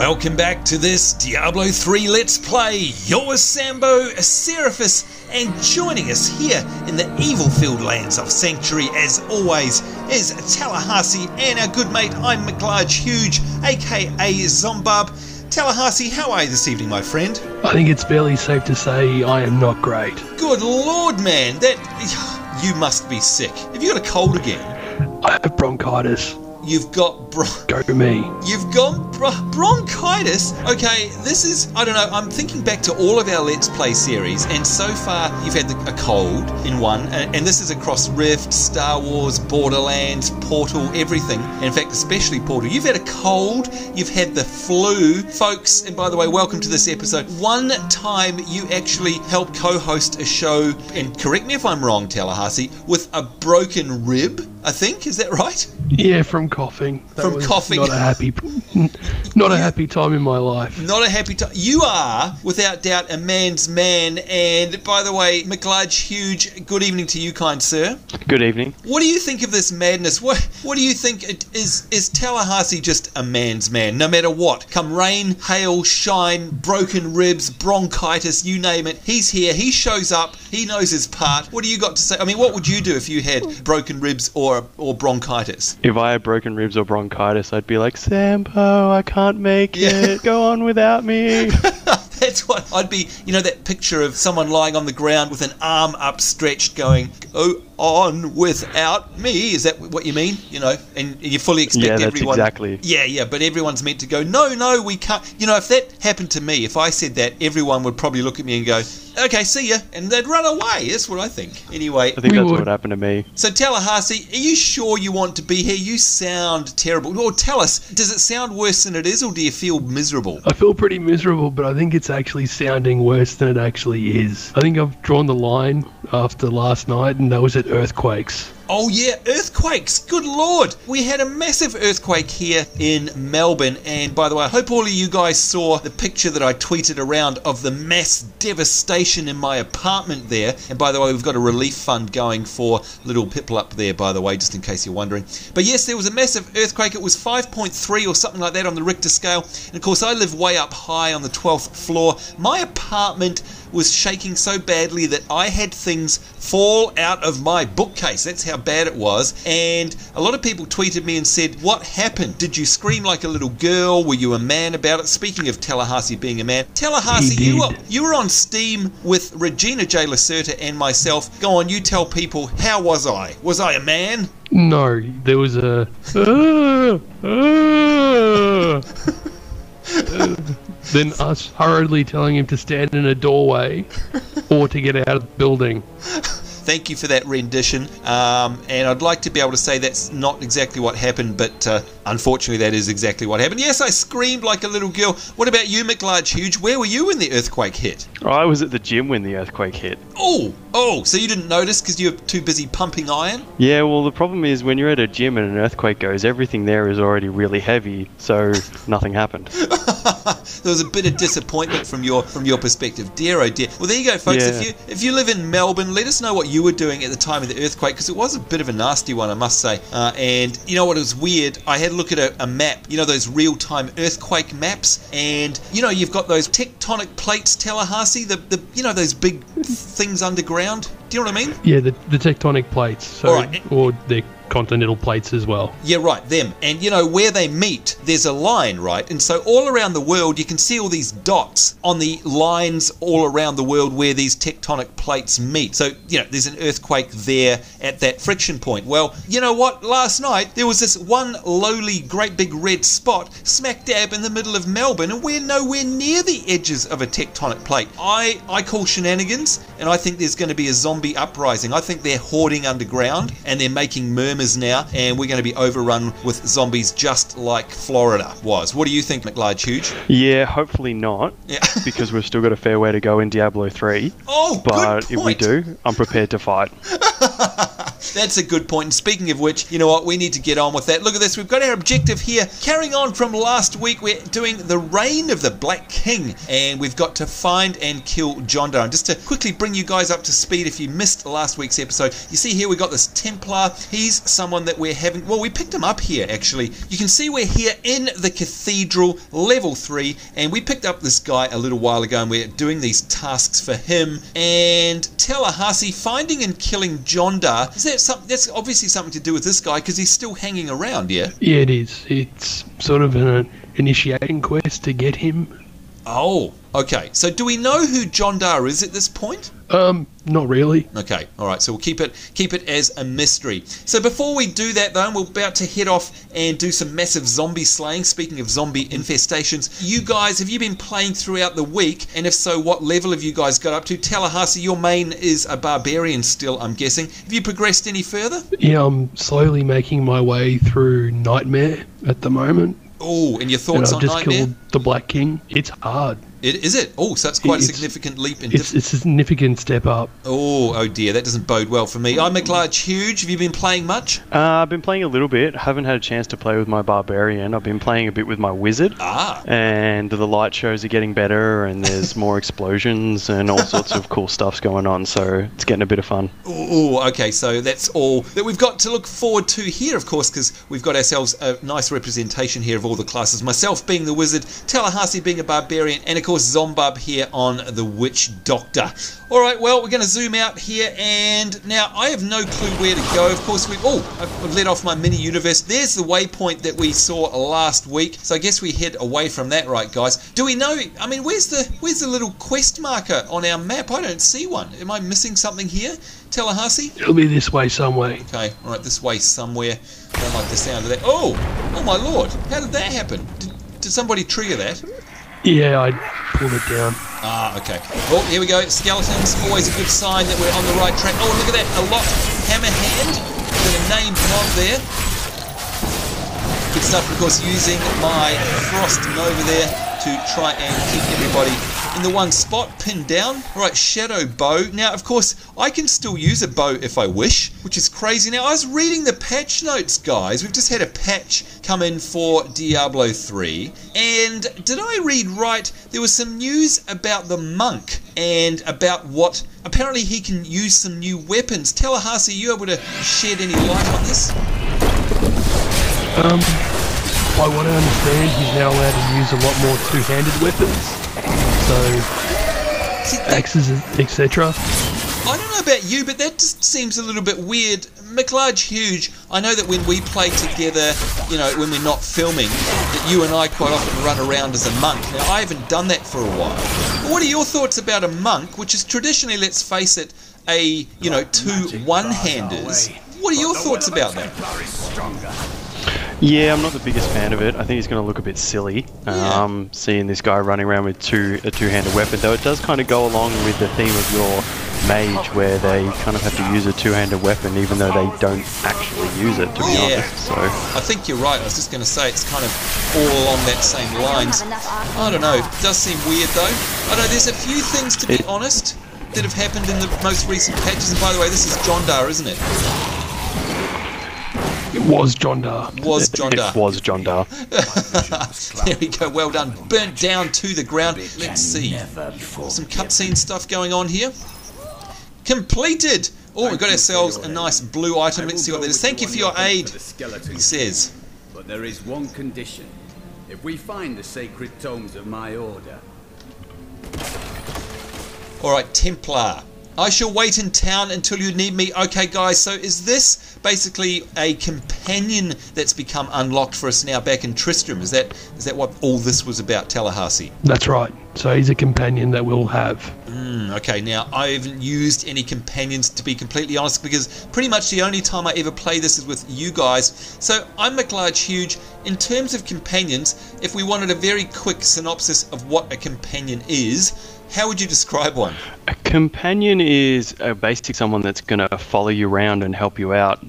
Welcome back to this Diablo 3 Let's Play. You're Sambo, Seraphis, and joining us here in the evil-filled lands of Sanctuary, as always, is Tallahassee and our good mate, I'm Mclargehuge, aka Zombub. Tallahassee, how are you this evening, my friend? I think it's fairly safe to say I am not great. Good lord, man, you must be sick. Have you got a cold again? I have bronchitis. You've got Go to me. You've got bronchitis? Okay, this is, I don't know, I'm thinking back to all of our Let's Play series, and so far you've had a cold in one, and this is across Rift, Star Wars, Borderlands, Portal, everything. And in fact, especially Portal. You've had a cold, you've had the flu. Folks, and by the way, welcome to this episode. One time you actually helped co-host a show, and correct me if I'm wrong, Tallahassee, with a broken rib, I think, is that right? Yeah, from coughing. That was coughing. Not a happy time in my life. Not a happy time. You are, without doubt, a man's man. And by the way, Mclargehuge, good evening to you, kind sir. Good evening. What do you think of this madness? What do you think? Is Tallahassee just a man's man, no matter what? Come rain, hail, shine, broken ribs, bronchitis, you name it. He's here. He shows up. He knows his part. What do you got to say? I mean, what would you do if you had broken ribs or bronchitis? If I had broken ribs or bronchitis, I'd be like, Sambo, I can't make it. Go on without me. That's what I'd be, you know, that picture of someone lying on the ground with an arm upstretched going, go on without me. Is that what you mean? You know, and you fully expect everyone. Yeah, that's exactly. Yeah, but everyone's meant to go, no, we can't. You know, if that happened to me, if I said that, everyone would probably look at me and go, okay, see ya, and they'd run away. That's what I think. Anyway. I think that's what happened to me. So, Tallahassee, are you sure you want to be here? You sound terrible. Or tell us, does it sound worse than it is, or do you feel miserable? I feel pretty miserable, but I think it's actually sounding worse than it actually is. I think I've drawn the line after last night, and that was at earthquakes. Oh yeah, earthquakes, good lord. We had a massive earthquake here in Melbourne, and by the way, I hope all of you guys saw the picture that I tweeted around of the mass devastation in my apartment there. And by the way, we've got a relief fund going for little people up there, by the way, just in case you're wondering. But yes, there was a massive earthquake. It was 5.3 or something like that on the Richter scale. And of course, I live way up high on the 12th floor. My apartment was shaking so badly that I had things fall out of my bookcase. That's how bad it was. And a lot of people tweeted me and said, what happened? Did you scream like a little girl? Were you a man about it? Speaking of Tallahassee being a man, Tallahassee, you were on Steam with Regina J. Lacerta and myself. Go on, you tell people, how was I? Was I a man? No, there was a... Then us hurriedly telling him to stand in a doorway or to get out of the building. Thank you for that rendition, and I'd like to be able to say that's not exactly what happened, but unfortunately that is exactly what happened. Yes, I screamed like a little girl. What about you, Mclargehuge? Where were you when the earthquake hit? I was at the gym when the earthquake hit. Oh, so you didn't notice because you were too busy pumping iron? Yeah, well, the problem is when you're at a gym and an earthquake goes, everything there is already really heavy, so nothing happened. There was a bit of disappointment from your perspective. Dear, oh dear. Well, there you go, folks. Yeah. If you live in Melbourne, let us know what you were doing at the time of the earthquake, because it was a bit of a nasty one, I must say. And you know what was weird? I had a look at a map, you know, those real-time earthquake maps, and you know, you've got those tectonic plates, Tallahassee, the you know, those big things underground. Do you know what I mean? Yeah, the tectonic plates. So, all right. Or the continental plates as well. Yeah, right, them. And you know, where they meet, there's a line, right? And so all around the world, you can see all these dots on the lines all around the world where these tectonic plates meet. So, you know, there's an earthquake there at that friction point. Well, you know what? Last night, there was this one lowly, great big red spot smack dab in the middle of Melbourne, and we're nowhere near the edges of a tectonic plate. I call shenanigans, and I think there's going to be a zombie uprising. I think they're hoarding underground, and they're making murmurs now, and we're going to be overrun with zombies just like Florida was. What do you think, Mclargehuge? Yeah, hopefully not, because we've still got a fair way to go in Diablo 3. Oh, but good point. If we do, I'm prepared to fight. That's a good point. And speaking of which, you know what? We need to get on with that. Look at this. We've got our objective here. Carrying on from last week, we're doing the Reign of the Black King. And we've got to find and kill Jondar. And just to quickly bring you guys up to speed, if you missed last week's episode, you see here we got this Templar. He's someone that we're having... Well, we picked him up here, actually. You can see we're here in the Cathedral, level 3. And we picked up this guy a little while ago. And we're doing these tasks for him. And Tallahassee, finding and killing Jondar. Is that something? That's obviously something to do with this guy because he's still hanging around, yeah? Yeah, it is. It's sort of an initiating quest to get him. Oh, okay. So do we know who Jondar is at this point? Not really. Okay, all right. So we'll keep it as a mystery. So before we do that, though, we're about to head off and do some massive zombie slaying. Speaking of zombie infestations, you guys, have you been playing throughout the week? And if so, what level have you guys got up to? Tallahassee, your main is a barbarian still, I'm guessing. Have you progressed any further? Yeah, I'm slowly making my way through Nightmare at the moment. Oh, and your thoughts on Nightmare? I've just killed the Black King. It's hard. Is it? Oh, so that's quite a significant leap in It's a significant step up. Oh dear, that doesn't bode well for me. I'm Mclargehuge. Have you been playing much? I've been playing a little bit. Haven't had a chance to play with my barbarian. I've been playing a bit with my wizard. And the light shows are getting better, and there's more explosions and all sorts of cool stuff's going on. So it's getting a bit of fun. Oh, okay. So that's all that we've got to look forward to here, of course, because we've got ourselves a nice representation here of all the classes. Myself being the wizard, Tallahassee being a barbarian, and of course Zombub here on the Witch Doctor. Alright, well, we're going to zoom out here, and now I have no clue where to go. Of course, I've let off my mini universe. There's the waypoint that we saw last week, so I guess we head away from that, right, guys? Do we know, I mean, where's the little quest marker on our map? I don't see one. Am I missing something here, Tallahassee? It'll be this way somewhere. Okay, alright, this way somewhere. I don't like the sound of that. Oh my lord, how did that happen? Did somebody trigger that? Yeah, I pulled it down. Okay. Oh, here we go. Skeletons. Always a good sign that we're on the right track. Oh, look at that. A lot. Hammer hand. Got a name mob there. Good stuff, of course, using my Frost Nova there to try and keep everybody in the one spot, pinned down. Alright, Shadow Bow. Now, of course, I can still use a bow if I wish, which is crazy. Now, I was reading the patch notes, guys. We've just had a patch come in for Diablo 3. And did I read right? There was some news about the monk and about what... Apparently, he can use some new weapons. Tallahassee, are you able to shed any light on this? By what I understand, he's now allowed to use a lot more two-handed weapons. So, axes, etc. I don't know about you, but that just seems a little bit weird. Mclargehuge, I know that when we play together, you know, when we're not filming, that you and I quite often run around as a monk. Now, I haven't done that for a while. But what are your thoughts about a monk, which is traditionally, let's face it, a, you know, two one-handers? What are your thoughts about that? Yeah, I'm not the biggest fan of it. I think it's going to look a bit silly, seeing this guy running around with a two-handed weapon, though it does kind of go along with the theme of your mage, where they kind of have to use a two-handed weapon even though they don't actually use it, to be honest. So I think you're right. I was just going to say it's kind of all along that same lines. I don't know. It does seem weird, though. I know there's a few things, to be honest, that have happened in the most recent patches. And by the way, this is Jondar, isn't it? It was Jondar. It was Jondar. There we go, well done. Burnt down to the ground. Let's see. Some cutscene stuff going on here. Completed! Oh, we've got ourselves a nice blue item. Let's see what that is. Thank you for your aid, he says. But there is one condition. If we find the sacred tomes of my order... Alright, Templar. I shall wait in town until you need me. Okay, guys, so is this basically a companion that's become unlocked for us now back in Tristram? Is that what all this was about, Tallahassee? That's right. So he's a companion that we'll have. Okay, now I haven't used any companions, to be completely honest, because pretty much the only time I ever play this is with you guys. So I'm Mclargehuge. In terms of companions, if we wanted a very quick synopsis of what a companion is, how would you describe one? A companion is basically someone that's going to follow you around and help you out.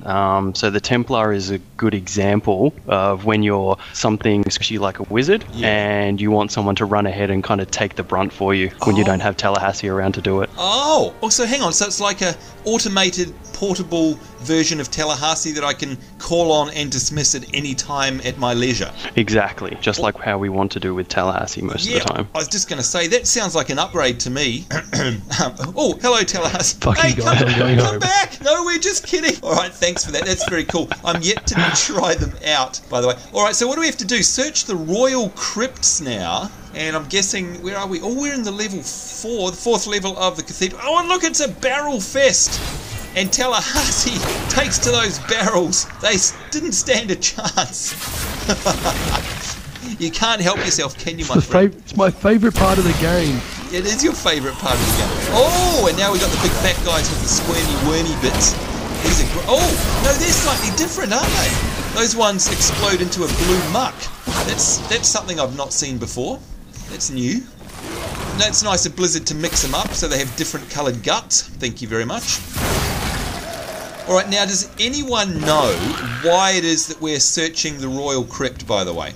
So the Templar is a good example of when you're something, especially like a wizard, and you want someone to run ahead and kind of take the brunt for you when you don't have Tallahassee around to do it. Oh, so hang on. So it's like a automated, portable version of Tallahassee that I can call on and dismiss at any time at my leisure. Exactly, just like how we want to do with Tallahassee most of the time. I was just going to say, that sounds like an upgrade to me. Oh, hello, Tallahassee. Fuck you guys, I'm going come home. back. No, we're just kidding. All right, thanks for that. That's very cool. I'm yet to try them out, by the way. All right, so what do we have to do? Search the Royal Crypts now. And I'm guessing, where are we? Oh, we're in the level 4, the 4th level of the Cathedral. Oh, and look, it's a barrel fest. And Tallahassee takes to those barrels. They didn't stand a chance. You can't help yourself, can you, my friend? It's my favourite part of the game. It is your favourite part of the game. Oh, and now we've got the big fat guys with the squirmy wormy bits. These are oh, no, they're slightly different, aren't they? Those ones explode into a blue muck. That's something I've not seen before. That's new. That's nice of Blizzard to mix them up so they have different coloured guts. Thank you very much. Alright, now does anyone know why it is that we're searching the Royal Crypt, by the way?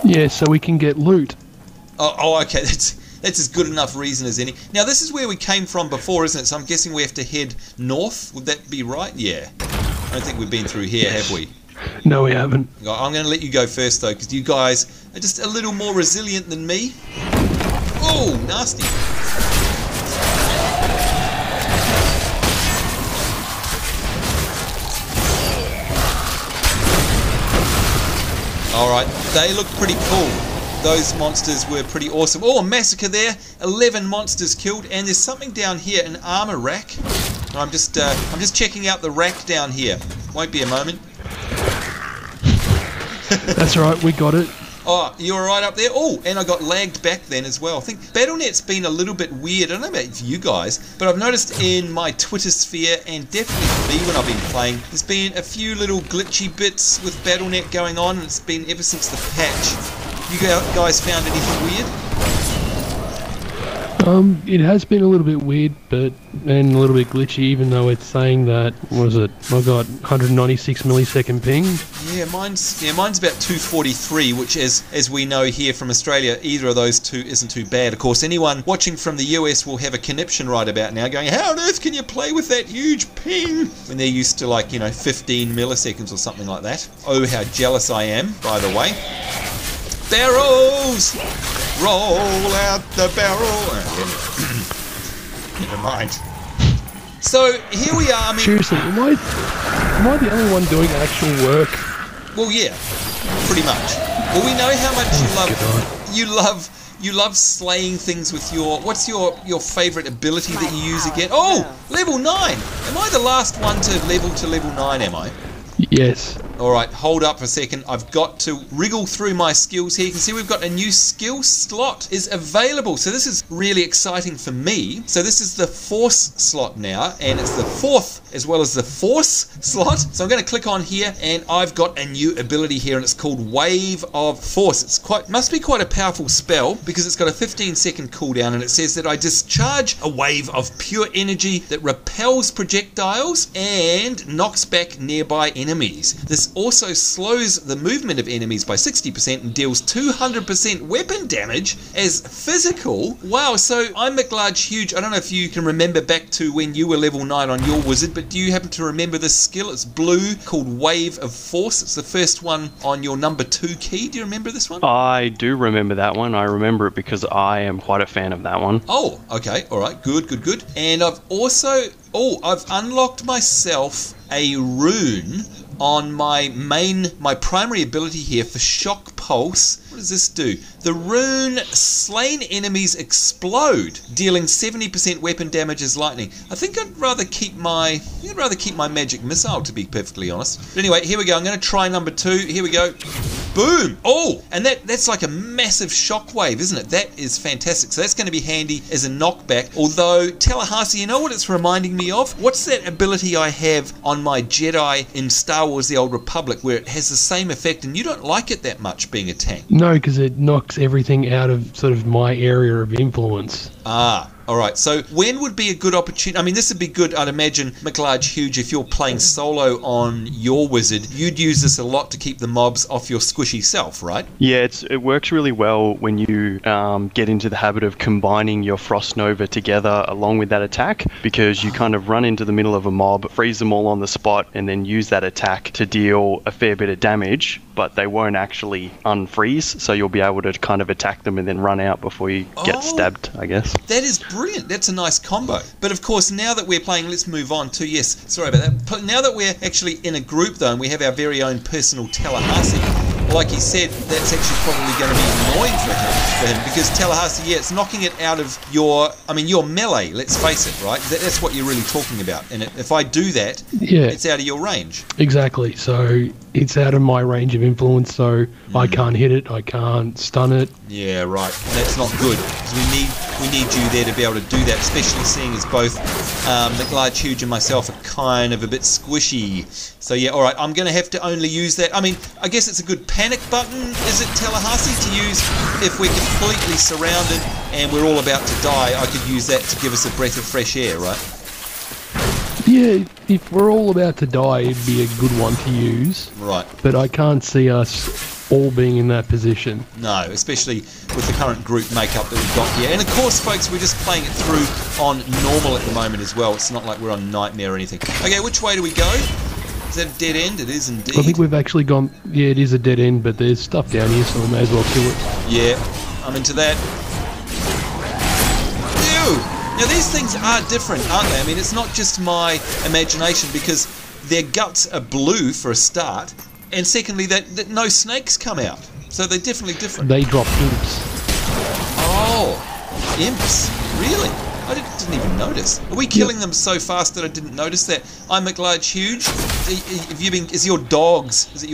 Yeah, so we can get loot. Oh, okay, that's as good enough reason as any. Now this is where we came from before, isn't it? So I'm guessing we have to head north. Would that be right? Yeah. I don't think we've been through here, have we? No, we haven't. I'm going to let you go first, though, because you guys are just a little more resilient than me. Oh, nasty. Alright, they look pretty cool. Those monsters were pretty awesome. Oh, a massacre there. 11 monsters killed, and there's something down here, an armor rack. I'm just checking out the rack down here. Won't be a moment. That's right, we got it. Oh, you were right up there? Oh, and I got lagged back then as well. I think BattleNet's been a little bit weird. I don't know about you guys, but I've noticed in my Twitter sphere, and definitely for me when I've been playing, there's been a few little glitchy bits with BattleNet going on, and it's been ever since the patch. You guys found anything weird? It has been a little bit weird, and a little bit glitchy, even though it's saying that, what was it? I got 196 millisecond ping. Yeah, mine's about 243, which as we know here from Australia, either of those two isn't too bad. Of course, anyone watching from the US will have a conniption right about now, going, how on earth can you play with that huge ping? When they're used to 15 milliseconds or something like that. Oh, how jealous I am, by the way. Barrels! Roll out the barrel. Never mind. So here we are. I mean, seriously, am I the only one doing actual work? Well, yeah, pretty much. Well, we know how much you love slaying things with your. What's your favourite ability that you use again? Oh, level 9. Am I the last one to level 9? Am I? Yes. Alright, hold up for a second. I've got to wriggle through my skills here. You can see we've got a new skill slot is available. So this is really exciting for me. So this is the Force slot now, and it's the 4th as well as the Force slot. So I'm going to click on here, and I've got a new ability here, and it's called Wave of Force. It's must be quite a powerful spell, because it's got a 15-second cooldown, and it says that I discharge a wave of pure energy that repels projectiles and knocks back nearby enemies. This also slows the movement of enemies by 60% and deals 200% weapon damage as physical. Wow, so I'm Mclargehuge. I don't know if you can remember back to when you were level 9 on your wizard, but do you happen to remember this skill? It's blue, called Wave of Force. It's the first one on your number 2 key. Do you remember this one? I do remember that one. I remember it because I am quite a fan of that one. Oh, okay. All right. Good. And I've also... Oh, I've unlocked myself a rune on my primary ability here for Shock Pulse. What does this do? The rune Slain Enemies Explode, dealing 70% weapon damage as lightning. I think I'd rather keep my magic missile, to be perfectly honest. But anyway, here we go. I'm going to try number 2. Here we go. Boom! Oh, and that's like a massive shockwave, isn't it? That is fantastic. So that's going to be handy as a knockback. Although, Tallahassee, you know what it's reminding me of? What's that ability I have on my Jedi in Star Wars The Old Republic, where it has the same effect, and you don't like it that much, being a tank? No, because it knocks everything out of sort of my area of influence. Ah, all right. So when would be a good opportunity? I mean, this would be good, I'd imagine, Mclargehuge, if you're playing solo on your wizard, you'd use this a lot to keep the mobs off your squishy self, right? Yeah, it works really well when you get into the habit of combining your Frost Nova together along with that attack, because you kind of run into the middle of a mob, freeze them all on the spot, and then use that attack to deal a fair bit of damage, but they won't actually unfreeze, so you'll be able to kind of attack them and then run out before you get stabbed, I guess. That is brilliant. That's a nice combo. But of course, now that we're playing, let's move on to, yes, sorry about that. Now that we're actually in a group though, and we have our very own personal Tallahassee, like he said, that's actually probably going to be annoying for him because Tallahassee, yeah, it's knocking it out of your melee, let's face it, right? That's what you're really talking about. And if I do that, it's out of your range. Exactly. So it's out of my range of influence, so I can't hit it, I can't stun it. Yeah, right. And that's not good. We need you there to be able to do that, especially seeing as both Mclargehuge and myself are kind of a bit squishy. So yeah, alright, I'm going to have to only use that. I mean, I guess it's a good panic button, is it, Tallahassee, to use if we're completely surrounded and we're all about to die. I could use that to give us a breath of fresh air, right? Yeah, if we're all about to die, it'd be a good one to use. Right. But I can't see us all being in that position. No, especially with the current group makeup that we've got here. And of course, folks, we're just playing it through on normal at the moment as well. It's not like we're on Nightmare or anything. Okay, which way do we go? Is that a dead end? It is indeed. I think we've actually gone... Yeah, it is a dead end, but there's stuff down here, so we may as well kill it. Yeah, I'm into that. Ew! Now, these things are different, aren't they? I mean, it's not just my imagination, because their guts are blue for a start, and secondly, that no snakes come out. So they're definitely different. They drop imps. Oh, imps? Really? I didn't even notice. Are we killing them so fast that I didn't notice that? I'm Mclargehuge. Is it your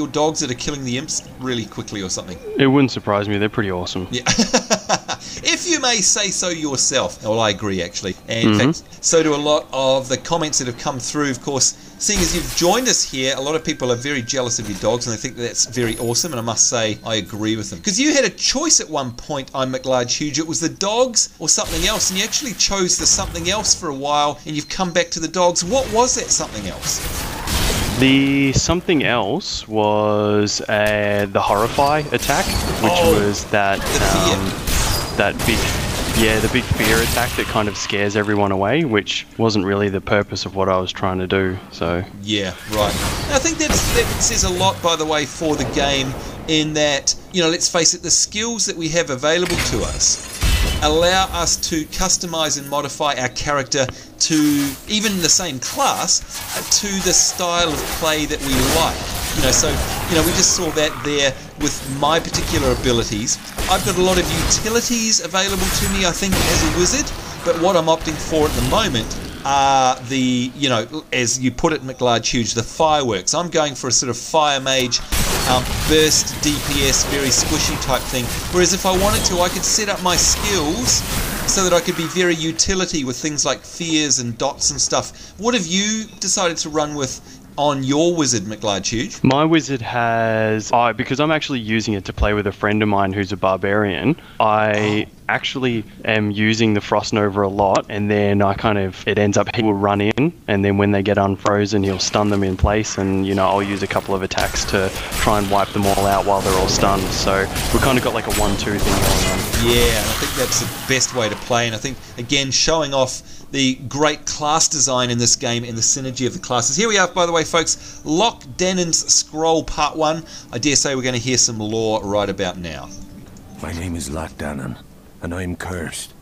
dogs that are killing the imps really quickly or something? It wouldn't surprise me. They're pretty awesome. Yeah. If you may say so yourself. Well, I agree, actually. And in fact, so do a lot of the comments that have come through, of course. Seeing as you've joined us here, a lot of people are very jealous of your dogs, and they think that's very awesome, and I must say, I agree with them. Because you had a choice at one point, I'm Mclargehuge. It was the dogs or something else, and you actually chose the something else for a while, and you've come back to the dogs. What was that something else? The something else was the Horrify attack, which was that the big fear attack that kind of scares everyone away, which wasn't really the purpose of what I was trying to do. So yeah, right. I think that says a lot, by the way, for the game, in that, you know, let's face it, the skills that we have available to us allow us to customize and modify our character to, even the same class, to the style of play that we like. You know, so, you know, we just saw that there with my particular abilities. I've got a lot of utilities available to me, I think, as a wizard, but what I'm opting for at the moment are the, you know, as you put it, Mclargehuge, the fireworks. I'm going for a sort of fire mage, burst DPS, very squishy type thing, whereas if I wanted to, I could set up my skills so that I could be very utility with things like fears and dots and stuff. What have you decided to run with on your wizard, Mclargehuge? My wizard has... because I'm actually using it to play with a friend of mine who's a barbarian, I actually am using the Frost Nova a lot, and then it ends up he will run in, and then when they get unfrozen, he'll stun them in place, and, you know, I'll use a couple of attacks to try and wipe them all out while they're all stunned. So we've kind of got like a 1-2 thing going on. Yeah, I think that's the best way to play, and I think, again, showing off the great class design in this game and the synergy of the classes. Here we are, by the way, folks, Loch Dannon's Scroll Part 1. I dare say we're going to hear some lore right about now. My name is Loch Dannon, and I'm cursed.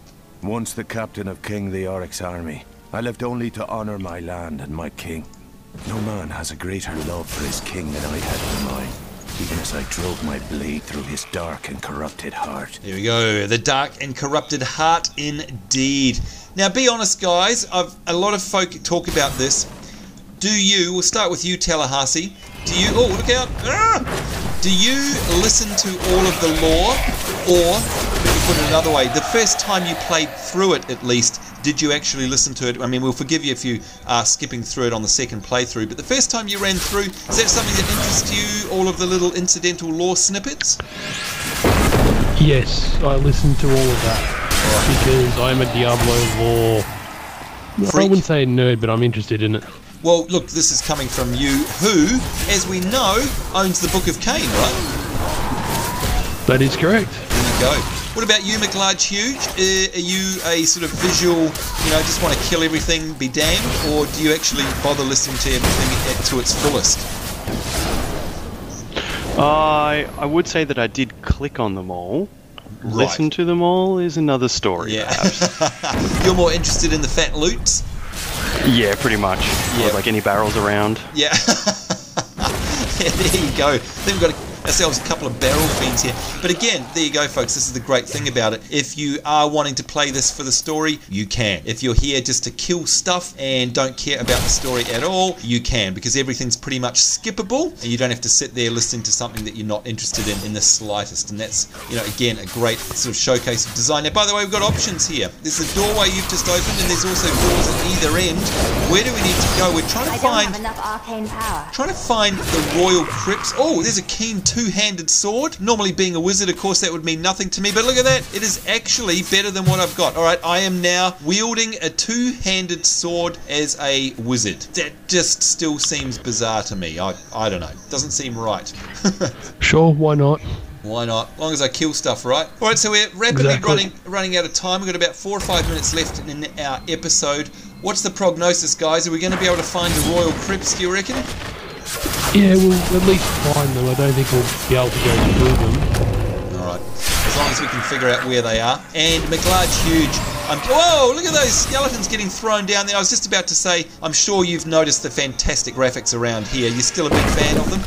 Once the captain of King the Oryx army, I lived only to honour my land and my king. No man has a greater love for his king than I had for mine, even as I drove my blade through his dark and corrupted heart. There we go, the dark and corrupted heart indeed. Now, be honest, guys, a lot of folk talk about this. We'll start with you, Tallahassee. Oh, look out. Do you listen to all of the lore, or put it another way. The first time you played through it, at least, did you actually listen to it? I mean, we'll forgive you if you are skipping through it on the second playthrough, but the first time you ran through, is that something that interests you, all of the little incidental lore snippets? Yes, I listened to all of that because I'm a Diablo lore. Freak. I wouldn't say a nerd, but I'm interested in it. Well, look, this is coming from you, who, as we know, owns the Book of Cain, right? That is correct. There you go. What about you, Mclargehuge? Are you a sort of visual, just want to kill everything, be damned, or do you actually bother listening to everything to its fullest? I would say that I did click on them all. Right. Listen to them all is another story. Yeah. Perhaps. You're more interested in the fat loots? Yeah, pretty much. Yeah. Or like any barrels around. Yeah. Yeah, there you go. Then we've got ourselves a couple of barrel fiends here. But again, there you go, folks. This is the great thing about it. If you are wanting to play this for the story, you can. If you're here just to kill stuff and don't care about the story at all, you can, because everything's pretty much skippable and you don't have to sit there listening to something that you're not interested in the slightest. And that's, again, a great sort of showcase of design. Now, by the way, we've got options here. There's a doorway you've just opened and there's also doors at either end. Where do we need to go? We're trying to find... I don't have enough arcane power. Trying to find the Royal Crypts. Oh, there's a keen two-handed sword. Normally, being a wizard, of course, that would mean nothing to me. But look at that. It is actually better than what I've got. All right, I am now wielding a two-handed sword as a wizard. That just still seems bizarre to me. I don't know. Doesn't seem right. Sure, why not? Why not? As long as I kill stuff, right? All right, so we're rapidly running out of time. We've got about 4 or 5 minutes left in our episode. What's the prognosis, guys? Are we going to be able to find the Royal Crypts, do you reckon? Yeah, we'll at least find them. I don't think we'll be able to go through them. Alright, as long as we can figure out where they are. And Mclargehuge, whoa, look at those skeletons getting thrown down there. I was just about to say, I'm sure you've noticed the fantastic graphics around here. You're still a big fan of them?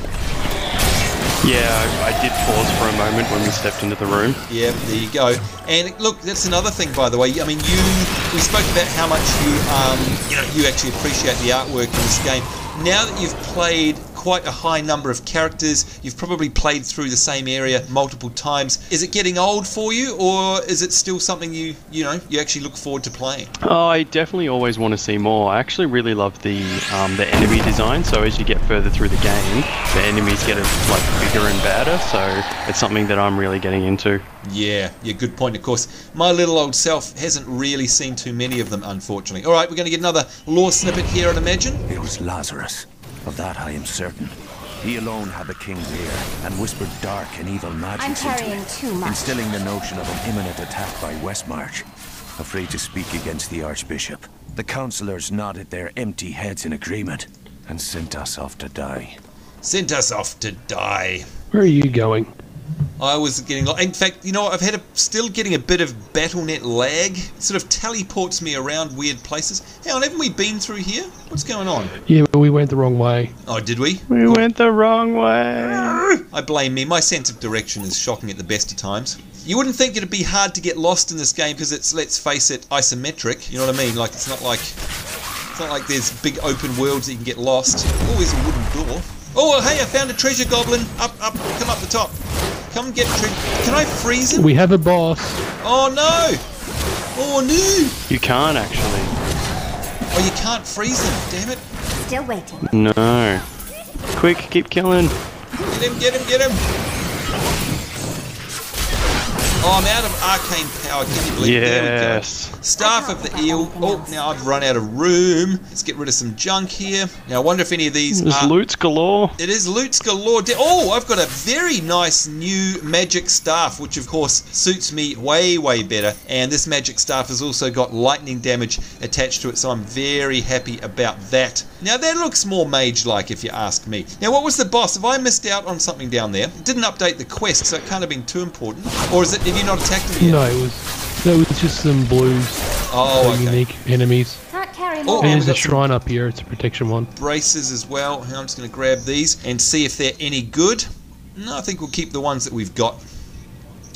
Yeah, I did pause for a moment when we stepped into the room. Yeah, there you go. And look, that's another thing, by the way. I mean, we spoke about how much you actually appreciate the artwork in this game. Now that you've played quite a high number of characters, you've probably played through the same area multiple times. Is it getting old for you, or is it still something you actually look forward to playing? Oh, I definitely always want to see more. I actually really love the enemy design. So as you get further through the game, the enemies get bigger and badder. So it's something that I'm really getting into. Yeah, good point. Of course, my little old self hasn't really seen too many of them, unfortunately. All right, we're going to get another lore snippet here, I'd imagine. It was Lazarus. Of that I am certain. He alone had the king's ear and whispered dark and evil magic into carrying it, too much. instilling the notion of an imminent attack by Westmarch. Afraid to speak against the Archbishop, the councillors nodded their empty heads in agreement and sent us off to die. Sent us off to die. Where are you going? I was getting... In fact, I've still getting a bit of BattleNet lag. It sort of teleports me around weird places. Hang on, haven't we been through here? What's going on? Yeah, but we went the wrong way. Oh, did we? We went the wrong way. I blame me. My sense of direction is shocking at the best of times. You wouldn't think it'd be hard to get lost in this game because it's, let's face it, isometric. You know what I mean? Like, it's not like there's big open worlds that you can get lost. Always a wooden door. Oh, well, hey, I found a treasure goblin. Up, come up the top. Come get treasure. Can I freeze him? We have a boss. Oh, no. Oh, no. You can't actually. Oh, you can't freeze him. Damn it. Still waiting. No. Quick, keep killing. Get him. Oh, I'm out of arcane power. Can you believe it? There we go. Staff of the Eel. Oh, now I've run out of room. Let's get rid of some junk here. Now, I wonder if any of these There's loots galore. It is loots galore. Oh, I've got a very nice new magic staff, which of course suits me way, way better. And this magic staff has also got lightning damage attached to it, so I'm very happy about that. Now, that looks more mage-like, if you ask me. Now, what was the boss? Have I missed out on something down there? It didn't update the quest, so it can't have been too important. Or have you not attacked him yet? No, it was just some blues. Oh, okay. Unique enemies. Can't carry more. Oh, There's we've a got some shrine up here. It's a protection one. braces as well. I'm just going to grab these and see if they're any good. No, I think we'll keep the ones that we've got.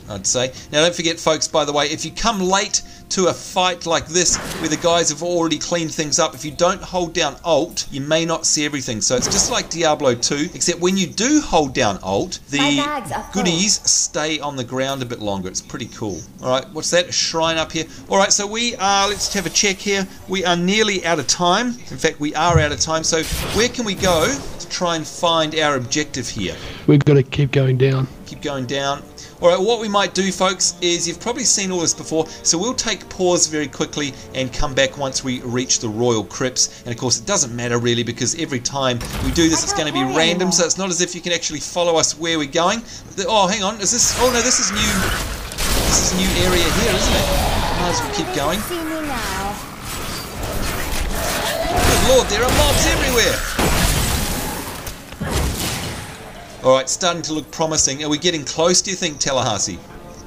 I'd say. Now don't forget folks, by the way, if you come late to a fight like this where the guys have already cleaned things up, if you don't hold down Alt, you may not see everything. So it's just like Diablo 2, except when you do hold down Alt, the goodies stay on the ground a bit longer. It's pretty cool. Alright, what's that? A shrine up here. Alright, so we are, let's have a check here. We are nearly out of time. In fact, we are out of time. So where can we go to try and find our objective here? We've got to keep going down. Keep going down. Alright, what we might do, folks, is you've probably seen all this before, so we'll take pause very quickly and come back once we reach the Royal Crypts. And of course, it doesn't matter really, because every time we do this, it's going to be random, so it's not as if you can actually follow us where we're going. Oh, hang on, is this... Oh no, this is new. This is a new area here, isn't it? Might as well keep going. Good lord, there are mobs everywhere! Alright, starting to look promising. Are we getting close, do you think, Tallahassee?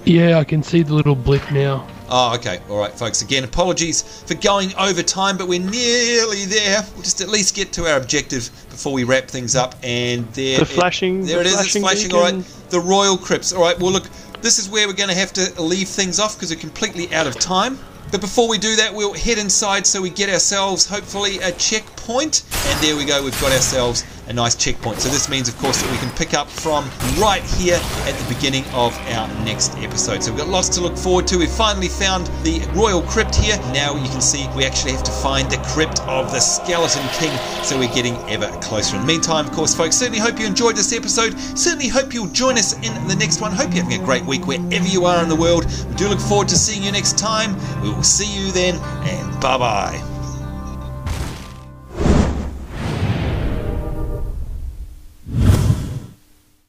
Yeah, I can see the little blip now. Oh, okay. Alright, folks. Again, apologies for going over time, but we're nearly there. We'll just at least get to our objective before we wrap things up. And there, there it is. It's flashing. Alright, the Royal Crypts. Alright, well, look, this is where we're going to have to leave things off because we're completely out of time. But before we do that, we'll head inside so we get ourselves, hopefully, a checkpoint. And there we go, we've got ourselves a nice checkpoint. So this means, of course, that we can pick up from right here at the beginning of our next episode. So we've got lots to look forward to. We've finally found the Royal Crypt here. Now you can see we actually have to find the Crypt of the Skeleton King. So we're getting ever closer. In the meantime, of course, folks, certainly hope you enjoyed this episode. Certainly hope you'll join us in the next one. Hope you're having a great week wherever you are in the world. We do look forward to seeing you next time. We will see you then, and bye-bye.